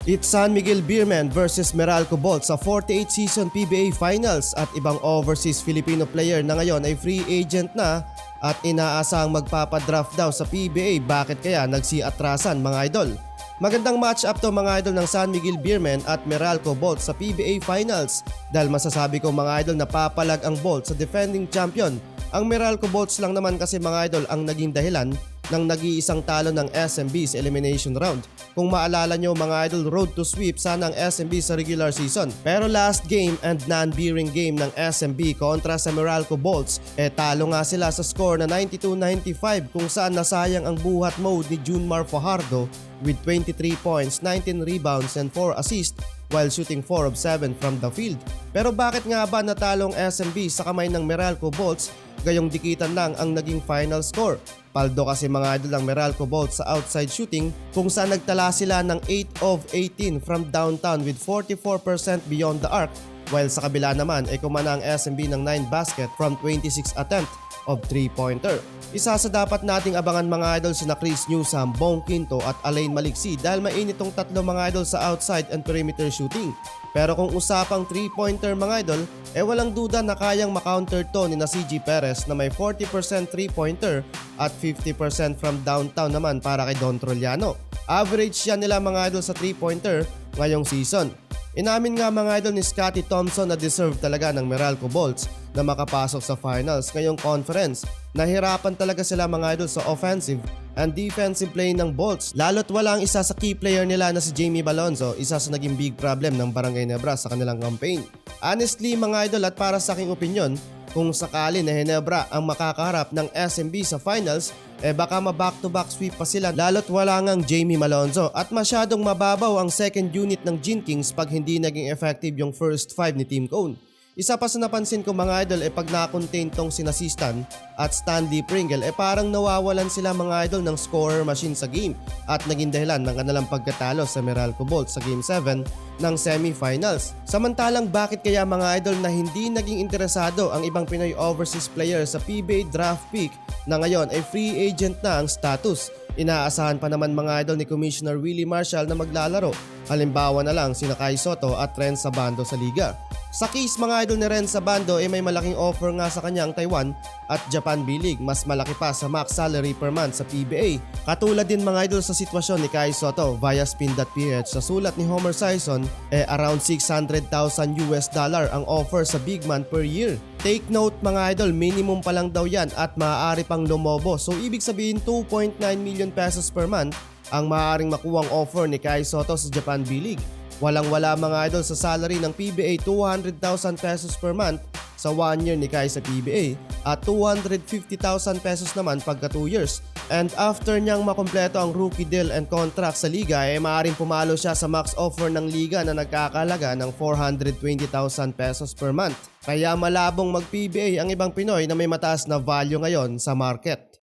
It's San Miguel Beermen versus Meralco Bolts sa 48th season PBA Finals at ibang overseas Filipino player na ngayon ay free agent na at inaasahang magpapadraft daw sa PBA. Bakit kaya nagsiatrasan mga idol? Magandang match-up to mga idol ng San Miguel Beermen at Meralco Bolts sa PBA Finals dahil masasabi ko mga idol na papalag ang Bolts sa defending champion. Ang Meralco Bolts lang naman kasi mga idol ang naging dahilan ng nag-iisang talo ng SMB sa elimination round. Kung maalala nyo mga idol, road to sweep sana ang SMB sa regular season. Pero last game and non-bearing game ng SMB kontra sa Meralco Bolts, talo nga sila sa score na 92-95 kung saan nasayang ang buhat mode ni Junmar Fajardo with 23 points, 19 rebounds and 4 assists while shooting 4 of 7 from the field. Pero bakit nga ba natalong SMB sa kamay ng Meralco Bolts? Gayong dikitan lang ang naging final score. Paldo kasi mga idol ang Meralco Bolts sa outside shooting kung saan nagtala sila ng 8 of 18 from downtown with 44% beyond the arc, while sa kabila naman ay kumana ang SMB ng 9 basket from 26 attempt of 3-pointer. Isa sa dapat nating abangan mga idol sina Chris Newsome, Bong Quinto at Alain Maliksi dahil mainit tong tatlo mga idol sa outside and perimeter shooting. Pero kung usapang 3-pointer mga idol, walang duda na kayang makounter to ni na CG Perez na may 40% 3-pointer at 50% from downtown naman para kay Don Troliano. Average yan nila mga idol sa 3-pointer ngayong season. Inamin nga mga idol ni Scottie Thompson na deserve talaga ng Meralco Bolts na makapasok sa finals ngayong conference. Nahirapan talaga sila mga idol sa offensive and defensive play ng Bolts, lalo't wala ang isa sa key player nila na si Jamie Balonzo, isa sa naging big problem ng Barangay Nebra sa kanilang campaign. Honestly mga idol at para sa aking opinion, kung sakali na Ginebra ang makakaharap ng SMB sa finals, baka ma-back-to-back sweep pa sila lalo't wala ngang Jamie Malonzo at masyadong mababaw ang second unit ng Gin Kings pag hindi naging effective yung first 5 ni Team Cone. Isa pa sa napansin ko mga idol pag na-contain tong sina Stan at Stanley Pringle parang nawawalan sila mga idol ng scorer machine sa game at naging dahilan ng kanilang pagkatalo sa Meralco Bolts sa Game 7 ng semifinals. Samantalang bakit kaya mga idol na hindi naging interesado ang ibang Pinoy overseas player sa PBA draft pick na ngayon ay free agent na ang status? Inaasahan pa naman mga idol ni Commissioner Willie Marshall na maglalaro. Halimbawa na lang sina Kai Soto at Ren Sabando sa liga. Sa case mga idol ni Ren Sabando may malaking offer nga sa kanya ang Taiwan at Japan B-League, mas malaki pa sa max salary per month sa PBA. Katulad din mga idol sa sitwasyon ni Kai Soto via spin.ph sa sulat ni Homer Sison around $600,000 ang offer sa big man per year. Take note mga idol, minimum pa lang daw yan at maaari pang lumobo, so ibig sabihin 2.9 million pesos per month ang maaaring makuwang offer ni Kai Soto sa Japan B-League. Walang-wala mga idol sa salary ng PBA, 200,000 pesos per month sa 1 year ni Kai sa PBA at 250,000 pesos naman pagka 2 years. And after niyang makumpleto ang rookie deal and contract sa liga maaaring pumalo siya sa max offer ng liga na nagkakalaga ng 420,000 pesos per month. Kaya malabong mag-PBA ang ibang Pinoy na may mataas na value ngayon sa market.